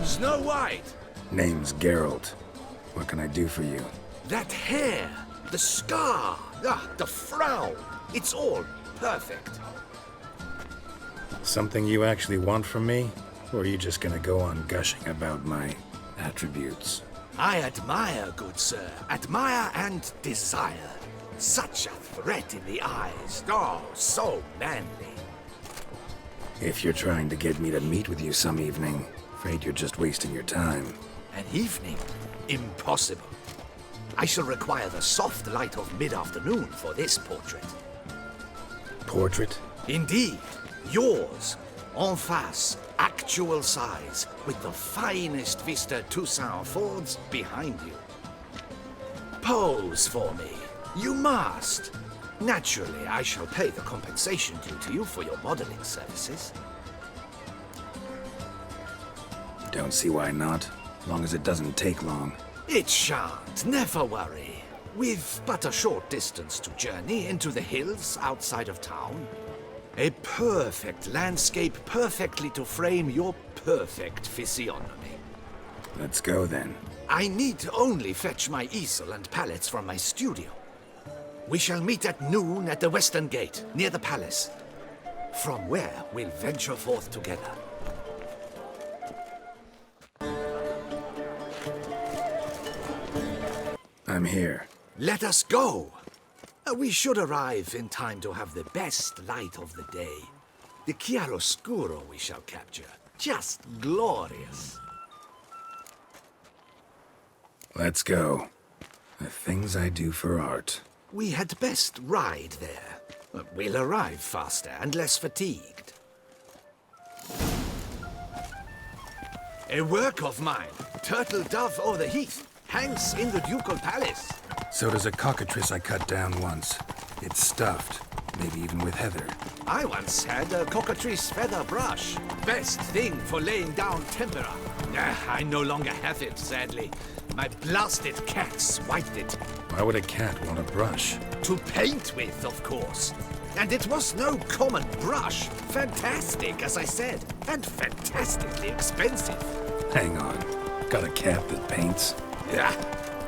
Snow White! Name's Geralt. What can I do for you? That hair, the scar, the frown. It's all perfect. Something you actually want from me? Or are you just gonna go on gushing about my attributes? I admire, good sir. Admire and desire. Such a threat in the eyes. Oh, so manly. If you're trying to get me to meet with you some evening, afraid you're just wasting your time. An evening? Impossible. I shall require the soft light of mid-afternoon for this portrait. Portrait? Indeed. Yours. En face. Actual size. With the finest Vista Toussaint affords behind you. Pose for me. You must. Naturally, I shall pay the compensation due to you for your modeling services. Don't see why not, as long as it doesn't take long. It shan't, never worry. With but a short distance to journey into the hills outside of town. A perfect landscape perfectly to frame your perfect physiognomy. Let's go then. I need only fetch my easel and palettes from my studio. We shall meet at noon at the western gate, near the palace. From where we'll venture forth together. I'm here. Let us go! We should arrive in time to have the best light of the day. The chiaroscuro we shall capture. Just glorious. Let's go. The things I do for art. We had best ride there. We'll arrive faster and less fatigued. A work of mine, Turtle Dove o'er the Heath, hangs in the ducal palace. So does a cockatrice I cut down once. It's stuffed, maybe even with heather. I once had a cockatrice feather brush. Best thing for laying down tempera. I no longer have it, sadly. My blasted cat swiped it. Why would a cat want a brush? To paint with, of course. And it was no common brush. Fantastic, as I said. And fantastically expensive. Hang on. Got a cat that paints? Yeah,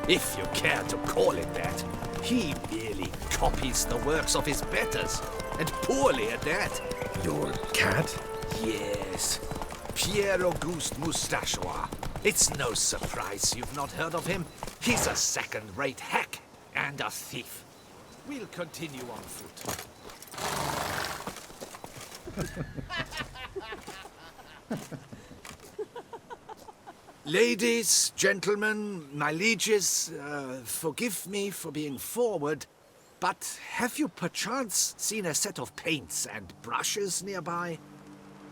if you care to call it that. He merely copies the works of his betters. And poorly at that. Your cat? Yes. Pierre-Auguste Moustachois. It's no surprise you've not heard of him. He's a second-rate hack and a thief. We'll continue on foot. Ladies, gentlemen, my lieges, forgive me for being forward, but have you perchance seen a set of paints and brushes nearby?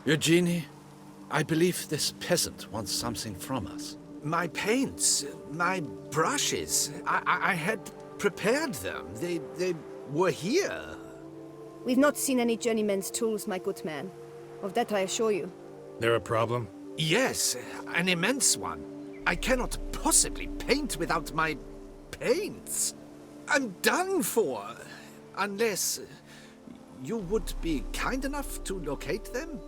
Eugenie, I believe this peasant wants something from us. My paints, my brushes, I had prepared them. They were here. We've not seen any journeyman's tools, my good man. Of that I assure you. There a problem? Yes, an immense one. I cannot possibly paint without my paints. I'm done for. Unless you would be kind enough to locate them?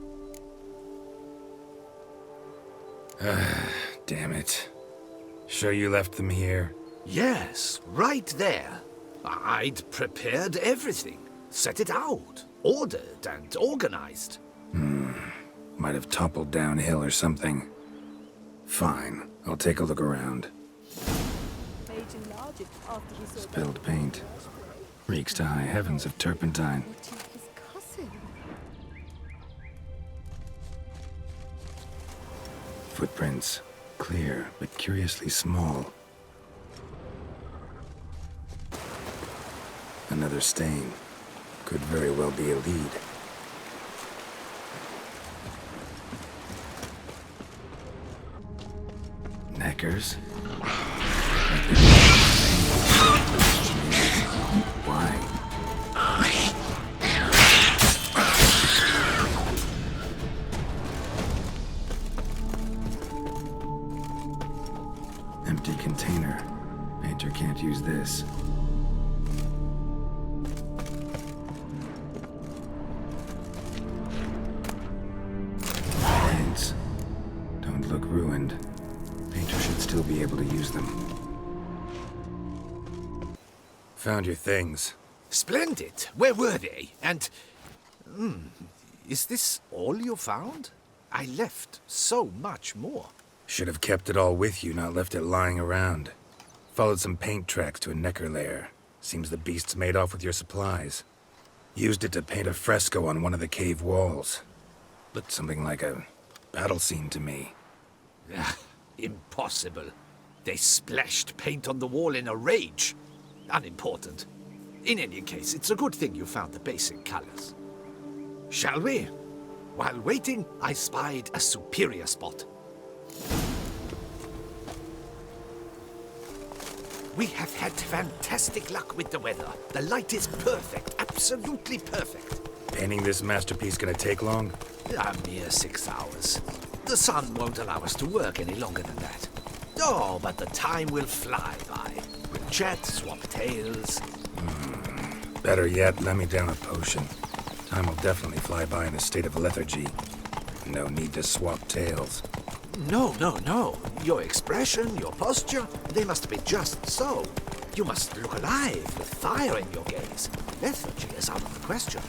Damn it. Sure you left them here? Yes, right there. I'd prepared everything. Set it out. Ordered and organized. Might have toppled downhill or something. Fine, I'll take a look around. Spilled paint. Reeks to high heavens of turpentine. Footprints. Clear, but curiously small. Another stain. Could very well be a lead. Knackers? Why? Empty container. Painter can't use this. Paints. Don't Don't look ruined. Painter should still be able to use them. Found your things. Splendid. Where were they? And... is this all you found? I left so much more. Should have kept it all with you, not left it lying around. Followed some paint tracks to a necker lair. Seems the beast's made off with your supplies. Used it to paint a fresco on one of the cave walls. Looked something like a battle scene to me. Impossible. They splashed paint on the wall in a rage. Unimportant. In any case, it's a good thing you found the basic colors. Shall we? While waiting, I spied a superior spot. We have had fantastic luck with the weather. The light is perfect, absolutely perfect. Painting this masterpiece gonna take long? A mere 6 hours. The sun won't allow us to work any longer than that. Oh, but the time will fly by. We'll chat, swap tales. Better yet, let me down a potion. Time will definitely fly by in a state of lethargy. No need to swap tales. No. Your expression, your posture, they must be just so. You must look alive with fire in your gaze. Lethargy is out of the question.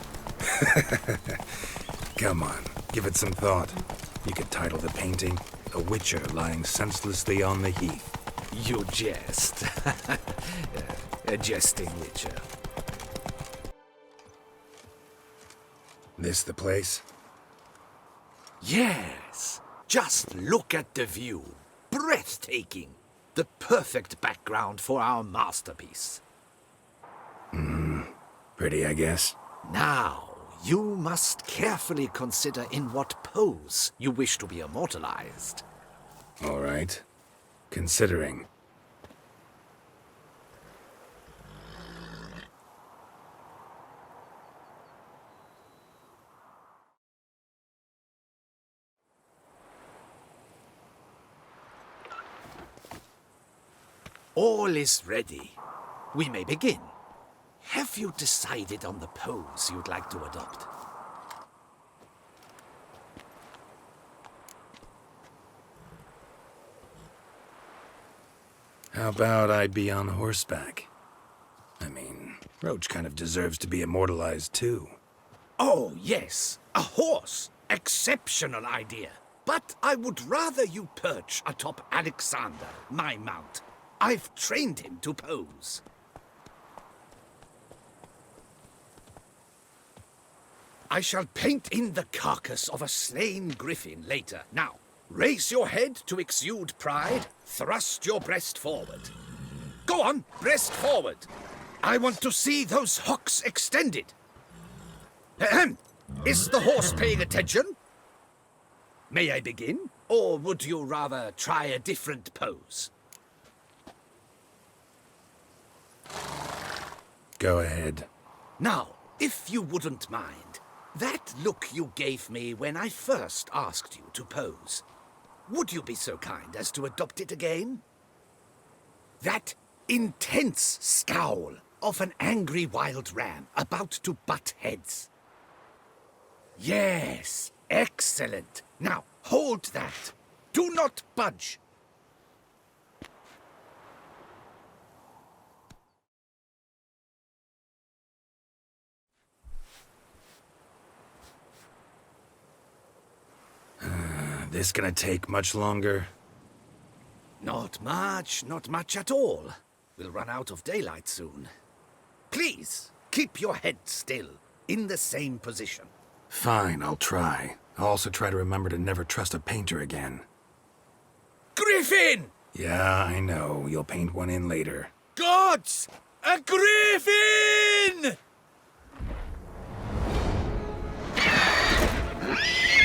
Come on, give it some thought. You could title the painting, A Witcher Lying Senselessly on the Heath. You jest. A jesting witcher. This the place? Yes. Just look at the view. Breathtaking. The perfect background for our masterpiece. Pretty, I guess. Now, you must carefully consider in what pose you wish to be immortalized. All right. Considering. All is ready. We may begin. Have you decided on the pose you'd like to adopt? How about I be on horseback? I mean, Roach kind of deserves to be immortalized too. Oh, yes. A horse. Exceptional idea. But I would rather you perch atop Alexander, my mount. I've trained him to pose. I shall paint in the carcass of a slain griffin later. Now, raise your head to exude pride. Thrust your breast forward. Go on, breast forward. I want to see those hocks extended. Ahem. Is the horse paying attention? May I begin? Or would you rather try a different pose? Go ahead. Now, if you wouldn't mind, that look you gave me when I first asked you to pose, would you be so kind as to adopt it again? That intense scowl of an angry wild ram about to butt heads. Yes, excellent. Now, hold that. Do not budge. This gonna take much longer? Not much at all. We'll run out of daylight soon. Please, keep your head still, in the same position. Fine, I'll try. I'll also try to remember to never trust a painter again. Griffin! Yeah, I know. You'll paint one in later. Gods! A griffin!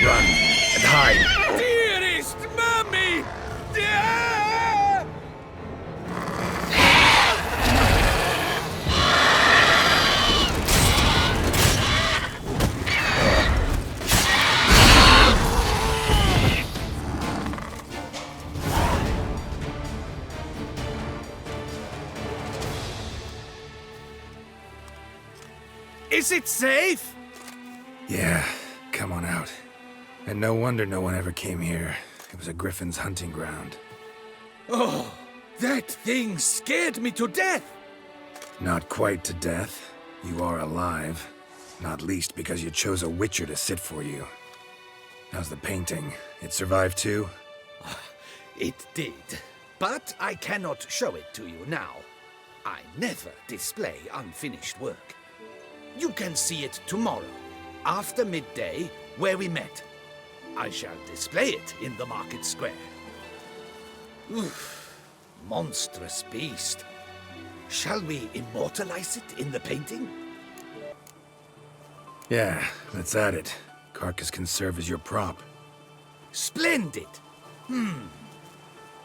Run and hide! Dearest Mummy! Ah! Is it safe? Yeah, come on out. And no wonder no one ever came here. It was a griffin's hunting ground. Oh, that thing scared me to death! Not quite to death. You are alive. Not least because you chose a witcher to sit for you. How's the painting? It survived too? It did. But I cannot show it to you now. I never display unfinished work. You can see it tomorrow, after midday, where we met. I shall display it in the market square. Oof, monstrous beast. Shall we immortalize it in the painting? Yeah, let's add it. Carcass can serve as your prop. Splendid!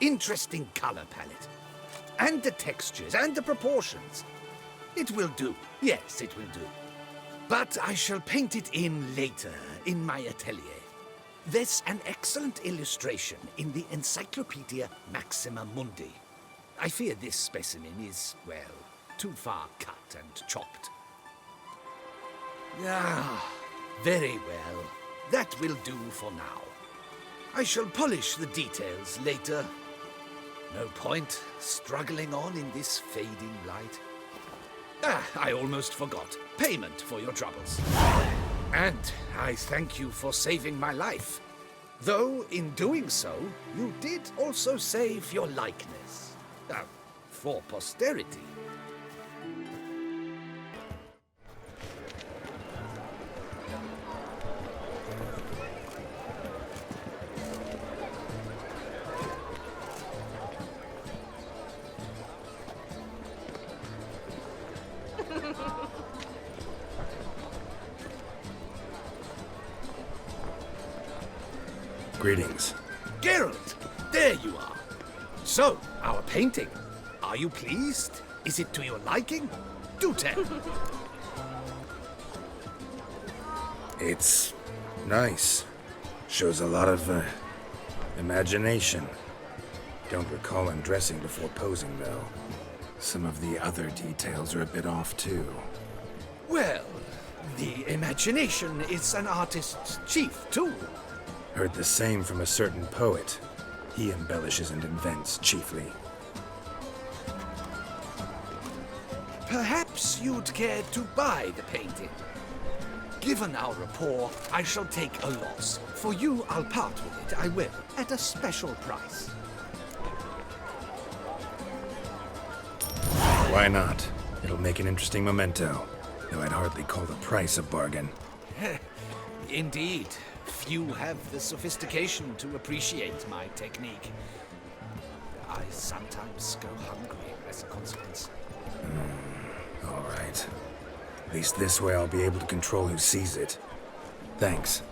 Interesting color palette. And the textures and the proportions. It will do. Yes, it will do. But I shall paint it in later, in my atelier. There's an excellent illustration in the Encyclopedia Maxima Mundi. I fear this specimen is, well, too far cut and chopped. Ah, very well. That will do for now. I shall polish the details later. No point struggling on in this fading light. I almost forgot. Payment for your troubles. And I thank you for saving my life. Though, in doing so, you did also save your likeness. For posterity. Greetings. Geralt, there you are. So, our painting. Are you pleased? Is it to your liking? Do tell. It's nice. Shows a lot of, imagination. Don't recall undressing before posing, though. Some of the other details are a bit off, too. Well, the imagination is an artist's chief tool. Heard the same from a certain poet. He embellishes and invents, chiefly. Perhaps you'd care to buy the painting. Given our rapport, I shall take a loss. For you, I'll part with it, I will, at a special price. Why not? It'll make an interesting memento, though I'd hardly call the price a bargain. Indeed. Few have the sophistication to appreciate my technique. I sometimes go hungry as a consequence. All right. At least this way I'll be able to control who sees it. Thanks.